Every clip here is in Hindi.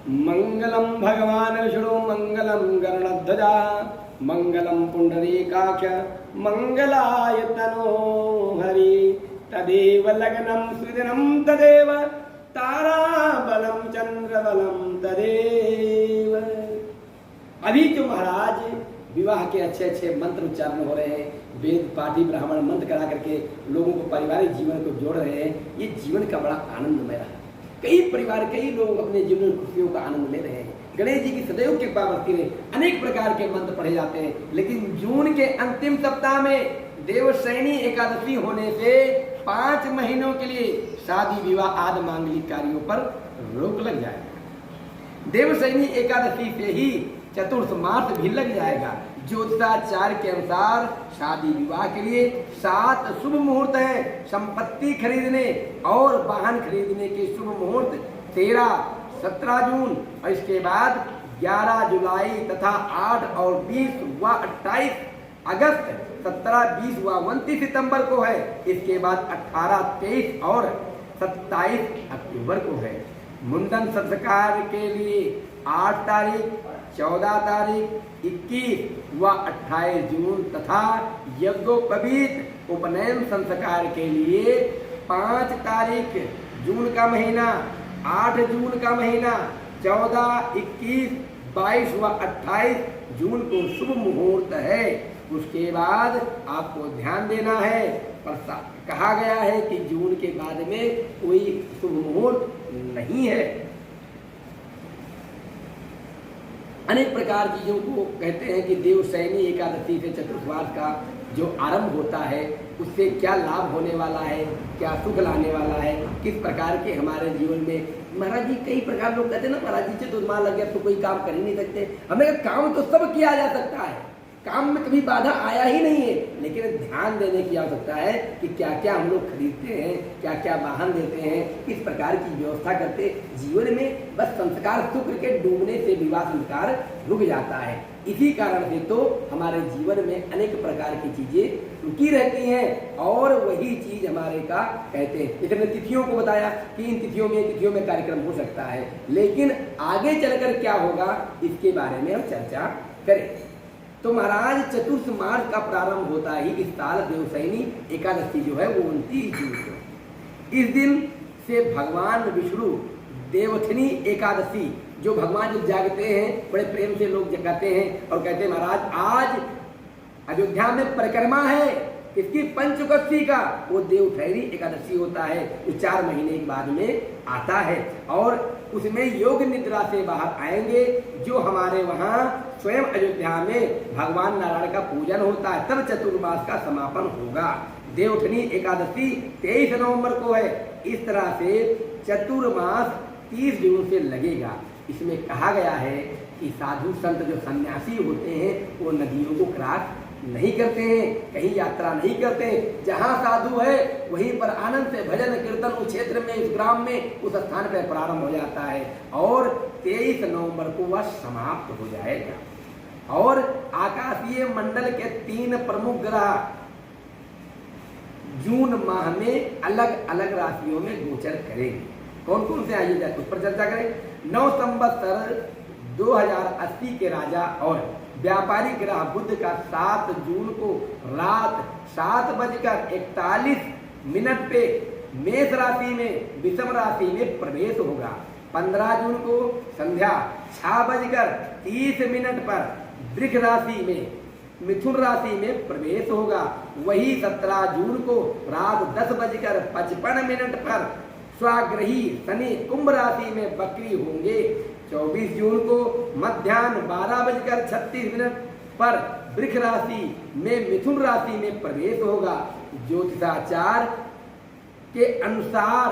मंगलम भगवान विष्णु मंगलम गरुड़ध्वजा मंगलम पुंडरीकाक्ष मंगलाय तनो हरि तदेव लग्नं सुदिनं तदेव ताराबलं चंद्रबलं तदेव। अभी जो महाराज विवाह के अच्छे अच्छे मंत्र उच्चारण हो रहे हैं, वेद पाठी ब्राह्मण मंत्र करा करके लोगों को पारिवारिक जीवन को जोड़ रहे हैं, ये जीवन का बड़ा आनंदमय रहा। कई परिवार कई लोग अपने जीवन में खुशियों का आनंद ले रहे हैं। गणेश जी की सदैव कृपा बरती रहे, अनेक प्रकार के मंत्र पढ़े जाते हैं। लेकिन जून के अंतिम सप्ताह में देवशयनी एकादशी होने से 5 महीनों के लिए शादी विवाह आदि मांगलिक कार्यों पर रोक लग जाएगा। देवशयनी एकादशी से ही चतुर्थ मास भी लग जाएगा। ज्योतिषाचार्य के अनुसार शादी विवाह के लिए 7 शुभ मुहूर्त हैं। संपत्ति खरीदने और वाहन खरीदने के शुभ मुहूर्त 13, 17 जून और इसके बाद 11 जुलाई तथा 8 और 20 व 28 अगस्त, 17, 20 व 29 सितंबर को है। इसके बाद 18, 23 और 27 अक्टूबर को है। मुंडन संस्कार के लिए 8 तारीख, 14 तारीख, 21 व 28 जून तथा यज्ञोपवीत उपनयन संस्कार के लिए 5 तारीख जून का महीना, 8 जून का महीना, 14, 21, 22 व 28 जून को शुभ मुहूर्त है। उसके बाद आपको ध्यान देना है, कहा गया है कि जून के बाद में कोई शुभ मुहूर्त नहीं है। अनेक प्रकार चीजों को कहते हैं कि देवशयनी एकादशी से चतुर्थवास का जो आरंभ होता है उससे क्या लाभ होने वाला है, क्या सुख लाने वाला है, किस प्रकार के हमारे जीवन में। महाराज जी कई प्रकार लोग कहते हैं ना, महाराज जी चतुर्थमास लग गया तो कोई काम कर ही नहीं सकते। हमें काम तो सब किया जा सकता है, काम में कभी बाधा आया ही नहीं है, लेकिन ध्यान देने की आवश्यकता है कि क्या क्या हम लोग खरीदते हैं, क्या क्या वाहन देते हैं, किस प्रकार की व्यवस्था करते। जीवन में बस संस्कार शुक्र के डूबने से विवाह संस्कार रुक जाता है। इसी कारण से तो हमारे जीवन में अनेक प्रकार की चीजें रुकी रहती हैं और वही चीज हमारे का कहते हैं। जैसे मैंने तिथियों को बताया कि इन तिथियों में कार्यक्रम हो सकता है, लेकिन आगे चलकर क्या होगा इसके बारे में हम चर्चा करें। तो महाराज चतुर्थ मास का प्रारंभ होता ही इस साल देवशयनी एकादशी जो है वो 29 जून को। इस दिन से भगवान विष्णु देवशयनी एकादशी जो भगवान जो जागते हैं, बड़े प्रेम से लोग जगाते हैं और कहते हैं महाराज आज अयोध्या में परिक्रमा है, इसकी पंचकोशी का, वो देवशयनी एकादशी होता है। जो 4 महीने के बाद में आता है और उसमें योग निद्रा से बाहर आएंगे। जो हमारे वहाँ स्वयं अयोध्या में भगवान नारायण का पूजन होता है, तब चतुर्मास का समापन होगा। देवशयनी एकादशी 23 नवंबर को है। इस तरह से चतुर्मास 30 जून से लगेगा। इसमें कहा गया है कि साधु संत जो सन्यासी होते हैं वो नदियों को क्रॉस नहीं करते हैं, कहीं यात्रा नहीं करते हैं। जहाँ साधु है वहीं पर आनंद से भजन कीर्तन उस क्षेत्र में, उस ग्राम में, उस स्थान पर प्रारंभ हो जाता है और 23 नवंबर को वह समाप्त हो जाएगा। और आकाशीय मंडल के 3 प्रमुख ग्रह जून माह में अलग अलग राशियों में गोचर करेंगे। कौन कौन से आइए उस पर चर्चा करें। 9 संवत्सर 2080 के राजा और व्यापारी ग्रह बुध का 7 जून को रात 7:41 पे मेष राशि में विषम राशि में प्रवेश होगा। 15 जून को संध्या 6:30 पर वृष राशि में मिथुन राशि में प्रवेश होगा। वही 17 जून को रात 10:55 पर स्वाग्रही शनि कुंभ राशि में वक्री होंगे। 24 जून को मध्याह्न 12:36 पर वृष राशि में मिथुन राशि में प्रवेश होगा। ज्योतिषाचार्य के अनुसार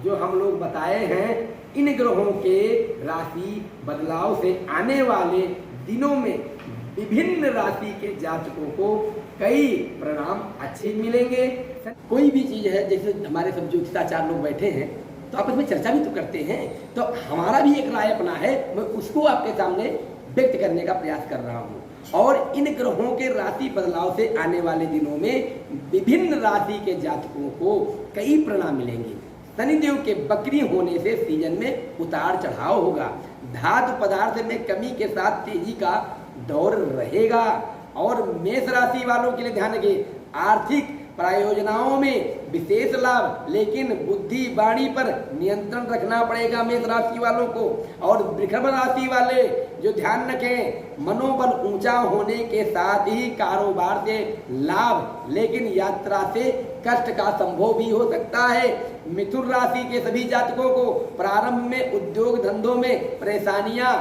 जो हम लोग बताए हैं, इन ग्रहों के राशि बदलाव से आने वाले दिनों में विभिन्न राशि के जातकों को कई परिणाम अच्छे मिलेंगे। कोई भी चीज है, जैसे हमारे सब ज्योतिषाचार्य लोग बैठे हैं तो आपस में चर्चा भी तो करते हैं, तो हमारा भी एक राय अपना है, मैं उसको आपके सामने व्यक्त करने का प्रयास कर रहा हूँ। और इन ग्रहों के राशि बदलाव से आने वाले दिनों में विभिन्न राशि के जातकों को कई परिणाम मिलेंगे। शनिदेव के बकरी होने से सीजन में उतार चढ़ाव होगा। धातु पदार्थ में कमी के साथ तेजी का दौर रहेगा। और मेष राशि वालों के लिए ध्यान रखिए, आर्थिक प्रायोजनाओं में विशेष लाभ, लेकिन बुद्धि वाणी पर नियंत्रण रखना पड़ेगा मेष राशि वालों को। और वृषभ राशि वाले जो ध्यान रखें, मनोबल ऊंचा होने के साथ ही कारोबार से लाभ, लेकिन यात्रा से कष्ट का संभव भी हो सकता है। मिथुन राशि के सभी जातकों को प्रारंभ में उद्योग धंधों में परेशानियां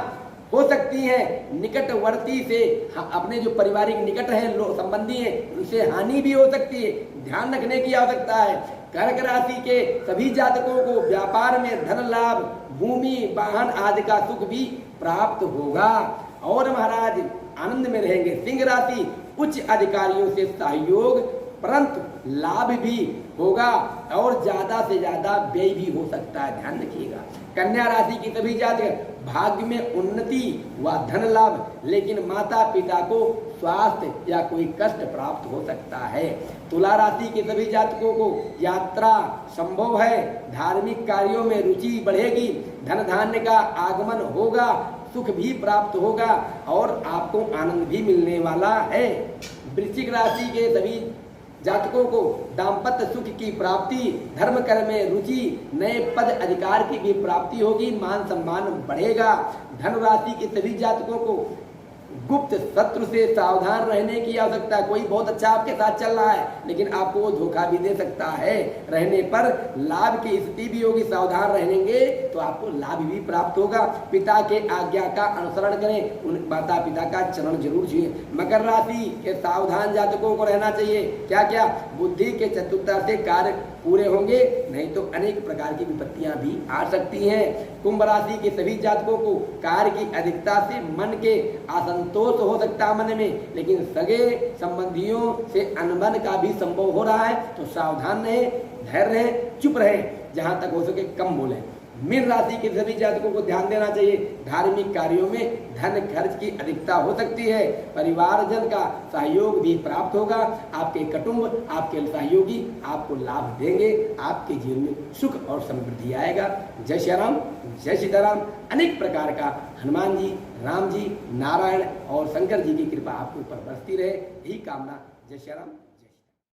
हो सकती हैं। निकटवर्ती से अपने जो पारिवारिक निकट हैं, लोग संबंधी हैं, उनसे हानि भी हो सकती है, ध्यान रखने की आवश्यकता है। कर्क राशि के सभी जातकों को व्यापार में धन लाभ, भूमि वाहन आदि का सुख भी प्राप्त होगा और महाराज आनंद में रहेंगे। सिंह राशि उच्च अधिकारियों से सहयोग परंतु लाभ भी होगा और ज्यादा से ज्यादा व्यय भी हो सकता है, ध्यान रखिएगा। कन्या राशि की सभी जातक भाग्य में उन्नति व धन लाभ, लेकिन माता पिता को स्वास्थ्य या कोई कष्ट प्राप्त हो सकता है। तुला राशि के सभी जातकों को यात्रा संभव है, धार्मिक कार्यों में रुचि बढ़ेगी, धन धान्य का आगमन होगा, सुख भी प्राप्त होगा और आपको आनंद भी मिलने वाला है। वृश्चिक राशि के सभी जातकों को दाम्पत्य सुख की प्राप्ति, धर्म कर्म में रुचि, नए पद अधिकार की भी प्राप्ति होगी, मान सम्मान बढ़ेगा। धनु राशि के सभी जातकों को गुप्त शत्रु से सावधान रहने की आवश्यकता है। कोई बहुत अच्छा आपके साथ चल रहा है, लेकिन आपको वो धोखा भी दे सकता है। रहने पर लाभ की स्थिति भी होगी, सावधान रहेंगे तो आपको लाभ भी प्राप्त होगा। पिता के आज्ञा का अनुसरण करें, उन माता पिता का चरण जरूर छुएं। मकर राशि के सावधान जातकों को रहना चाहिए, क्या क्या, बुद्धि के चतुरता से कार्य पूरे होंगे, नहीं तो अनेक प्रकार की विपत्तियां भी आ सकती हैं। कुंभ राशि के सभी जातकों को कार्य की अधिकता से मन के असंतोष हो सकता है मन में, लेकिन सगे संबंधियों से अनबन का भी संभव हो रहा है, तो सावधान रहे, धैर्य रहे, चुप रहे, जहां तक हो सके कम बोले। मीन राशि के सभी जातकों को ध्यान देना चाहिए, धार्मिक कार्यों में धन खर्च की अधिकता हो सकती है, परिवारजन का सहयोग भी प्राप्त होगा, आपके कुटुंब आपके सहयोगी आपको लाभ देंगे, आपके जीवन में सुख और समृद्धि आएगा। जय श्री राम, जय सीताराम। अनेक प्रकार का हनुमान जी, राम जी, नारायण और शंकर जी की कृपा आपके ऊपर बरसती रहे, यही कामना। जय श्री राम।